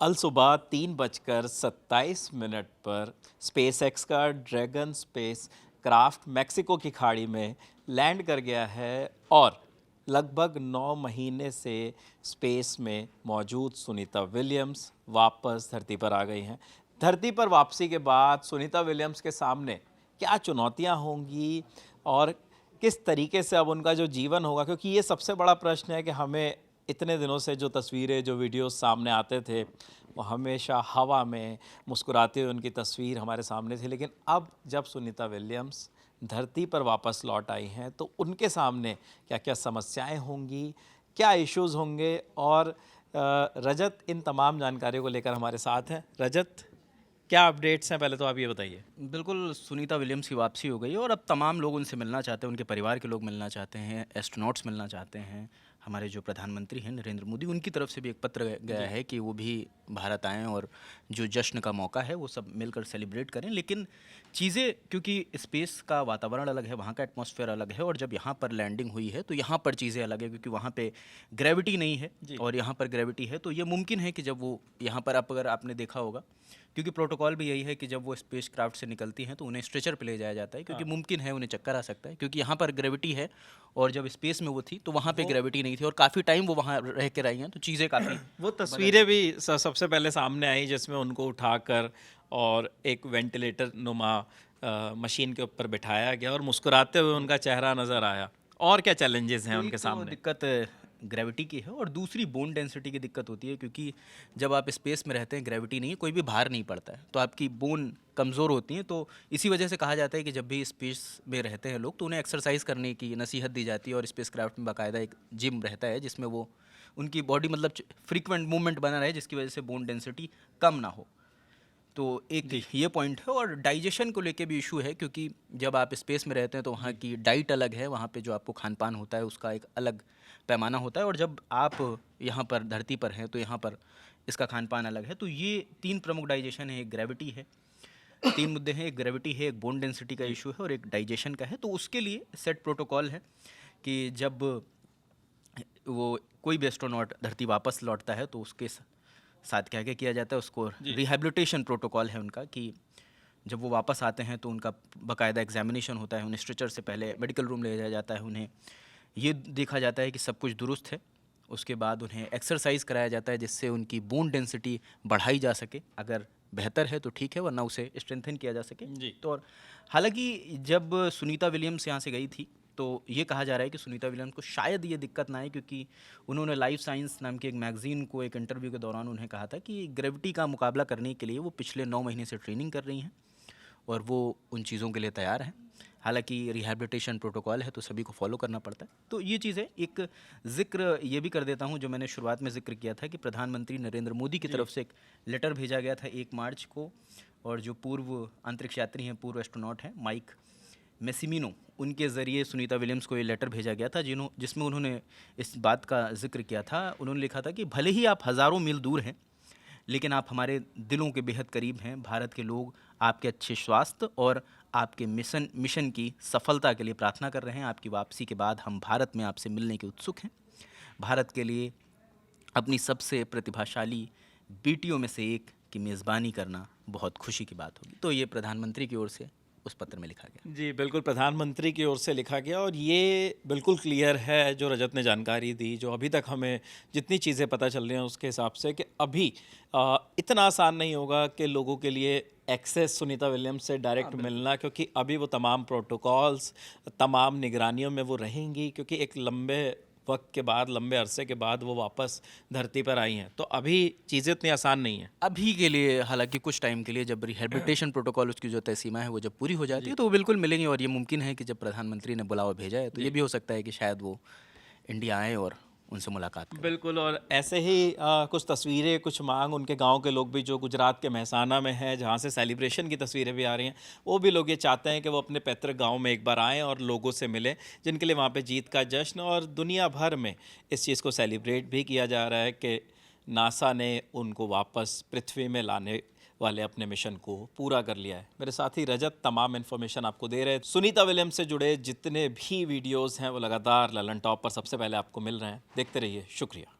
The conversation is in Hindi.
अलसुबह 3:27 पर स्पेस एक्स का ड्रैगन स्पेस क्राफ्ट मैक्सिको की खाड़ी में लैंड कर गया है और लगभग 9 महीने से स्पेस में मौजूद सुनीता विलियम्स वापस धरती पर आ गई हैं। धरती पर वापसी के बाद सुनीता विलियम्स के सामने क्या चुनौतियां होंगी और किस तरीके से अब उनका जो जीवन होगा, क्योंकि ये सबसे बड़ा प्रश्न है कि हमें इतने दिनों से जो तस्वीरें जो वीडियोस सामने आते थे वो हमेशा हवा में मुस्कुराते हुए उनकी तस्वीर हमारे सामने थी, लेकिन अब जब सुनीता विलियम्स धरती पर वापस लौट आई हैं तो उनके सामने क्या क्या समस्याएं होंगी, क्या इश्यूज़ होंगे। और रजत इन तमाम जानकारियों को लेकर हमारे साथ हैं। रजत, क्या अपडेट्स हैं, पहले तो आप ये बताइए। बिल्कुल, सुनीता विलियम्स की वापसी हो गई है और अब तमाम लोग उनसे मिलना चाहते हैं, उनके परिवार के लोग मिलना चाहते हैं, एस्ट्रोनॉट्स मिलना चाहते हैं। हमारे जो प्रधानमंत्री हैं नरेंद्र मोदी, उनकी तरफ से भी एक पत्र गया है कि वो भी भारत आएँ और जो जश्न का मौका है वो सब मिलकर सेलिब्रेट करें। लेकिन चीज़ें, क्योंकि स्पेस का वातावरण अलग है, वहाँ का एटमॉस्फेयर अलग है, और जब यहाँ पर लैंडिंग हुई है तो यहाँ पर चीज़ें अलग है, क्योंकि वहाँ पे ग्रेविटी नहीं है और यहाँ पर ग्रेविटी है। तो ये मुमकिन है कि जब वो यहाँ पर, आप अगर आपने देखा होगा, क्योंकि प्रोटोकॉल भी यही है कि जब वो स्पेस क्राफ्ट से निकलती हैं तो उन्हें स्ट्रेचर पे ले जाया जाता है, क्योंकि मुमकिन है उन्हें चक्कर आ सकता है, क्योंकि यहाँ पर ग्रेविटी है और जब स्पेस में वो थी तो वहाँ पे ग्रेविटी नहीं थी और काफ़ी टाइम वो वहाँ रह के रही हैं, तो चीज़ें काफ़ी वो तस्वीरें भी सबसे पहले सामने आई जिसमें उनको उठाकर और एक वेंटिलेटर नुमा मशीन के ऊपर बिठाया गया और मुस्कुराते हुए उनका चेहरा नज़र आया। और क्या चैलेंजेस हैं एक उनके तो सामने? दिक्कत ग्रेविटी की है और दूसरी बोन डेंसिटी की दिक्कत होती है, क्योंकि जब आप स्पेस में रहते हैं ग्रेविटी नहीं है, कोई भी भार नहीं पड़ता है, तो आपकी बोन कमज़ोर होती हैं। तो इसी वजह से कहा जाता है कि जब भी स्पेस में रहते हैं लोग तो उन्हें एक्सरसाइज करने की नसीहत दी जाती है, और स्पेस क्राफ्ट में बाकायदा एक जिम रहता है जिसमें वो उनकी बॉडी मतलब फ्रीक्वेंट मूवमेंट बना रहे, जिसकी वजह से बोन डेंसिटी कम ना हो। तो एक ये पॉइंट है, और डाइजेशन को लेके भी इशू है, क्योंकि जब आप स्पेस में रहते हैं तो वहाँ की डाइट अलग है, वहाँ पे जो आपको खान पान होता है उसका एक अलग पैमाना होता है, और जब आप यहाँ पर धरती पर हैं तो यहाँ पर इसका खान पान अलग है। तो ये तीन प्रमुख डाइजेशन है, एक ग्रेविटी है, तीन मुद्दे हैं, एक ग्रेविटी है, एक बोन डेंसिटी का इशू है और एक डाइजेशन का है। तो उसके लिए सेट प्रोटोकॉल है कि जब वो कोई भी एस्ट्रोनॉट धरती वापस लौटता है तो उसके साथ क्या क्या किया जाता है, उसको रिहैबिलिटेशन प्रोटोकॉल है उनका, कि जब वो वापस आते हैं तो उनका बाकायदा एग्जामिनेशन होता है, उन्हें स्ट्रेचर से पहले मेडिकल रूम ले जाया जाता है, उन्हें ये देखा जाता है कि सब कुछ दुरुस्त है। उसके बाद उन्हें एक्सरसाइज कराया जाता है जिससे उनकी बोन डेंसिटी बढ़ाई जा सके, अगर बेहतर है तो ठीक है, वरना उसे स्ट्रेंथन किया जा सके। तो और हालांकि जब सुनीता विलियम्स यहाँ से गई थी तो ये कहा जा रहा है कि सुनीता विलियम्स को शायद ये दिक्कत ना आए, क्योंकि उन्होंने लाइफ साइंस नाम की एक मैगजीन को एक इंटरव्यू के दौरान उन्हें कहा था कि ग्रेविटी का मुकाबला करने के लिए वो पिछले 9 महीने से ट्रेनिंग कर रही हैं और वो उन चीज़ों के लिए तैयार हैं। हालांकि रिहैबिलिटेशन प्रोटोकॉल है तो सभी को फॉलो करना पड़ता है। तो ये चीज़ है। एक ज़िक्र ये भी कर देता हूँ, जो मैंने शुरुआत में ज़िक्र किया था कि प्रधानमंत्री नरेंद्र मोदी की तरफ से एक लेटर भेजा गया था 1 मार्च को, और जो पूर्व अंतरिक्ष यात्री हैं, पूर्व एस्ट्रोनॉट हैं माइक मेसिमिनो, उनके ज़रिए सुनीता विलियम्स को ये लेटर भेजा गया था, जिसमें उन्होंने इस बात का जिक्र किया था। उन्होंने लिखा था कि भले ही आप हज़ारों मील दूर हैं, लेकिन आप हमारे दिलों के बेहद करीब हैं। भारत के लोग आपके अच्छे स्वास्थ्य और आपके मिशन की सफलता के लिए प्रार्थना कर रहे हैं। आपकी वापसी के बाद हम भारत में आपसे मिलने के उत्सुक हैं। भारत के लिए अपनी सबसे प्रतिभाशाली बेटियों में से एक की मेज़बानी करना बहुत खुशी की बात होगी। तो ये प्रधानमंत्री की ओर से उस पत्र में लिखा गया। जी बिल्कुल, प्रधानमंत्री की ओर से लिखा गया और ये बिल्कुल क्लियर है जो रजत ने जानकारी दी, जो अभी तक हमें जितनी चीज़ें पता चल रही हैं उसके हिसाब से, कि अभी इतना आसान नहीं होगा कि लोगों के लिए एक्सेस सुनीता विलियम्स से डायरेक्ट मिलना, क्योंकि अभी वो तमाम प्रोटोकॉल्स, तमाम निगरानियों में वो रहेंगी, क्योंकि एक लंबे वक्त के बाद, लंबे अरसे के बाद वो वापस धरती पर आई हैं। तो अभी चीज़ें इतनी आसान नहीं हैं अभी के लिए, हालांकि कुछ टाइम के लिए, जब रिहैबिलिटेशन प्रोटोकॉल उसकी जो तय सीमा है वो जब पूरी हो जाती है तो वो बिल्कुल मिलेंगे। और ये मुमकिन है कि जब प्रधानमंत्री ने बुलावा भेजा है तो ये भी हो सकता है कि शायद वो इंडिया आए और उनसे मुलाकात करें। बिल्कुल। और ऐसे ही कुछ तस्वीरें, कुछ मांग उनके गांव के लोग भी जो गुजरात के मेहसाना में है, जहां से सेलिब्रेशन की तस्वीरें भी आ रही हैं, वो भी लोग ये चाहते हैं कि वो अपने पैतृक गांव में एक बार आएँ और लोगों से मिलें, जिनके लिए वहां पे जीत का जश्न, और दुनिया भर में इस चीज़ को सेलिब्रेट भी किया जा रहा है कि नासा ने उनको वापस पृथ्वी में लाने वाले अपने मिशन को पूरा कर लिया है। मेरे साथी रजत तमाम इन्फॉर्मेशन आपको दे रहे हैं। सुनीता विलियम्स से जुड़े जितने भी वीडियोस हैं वो लगातार ललन टॉप पर सबसे पहले आपको मिल रहे हैं। देखते रहिए। शुक्रिया।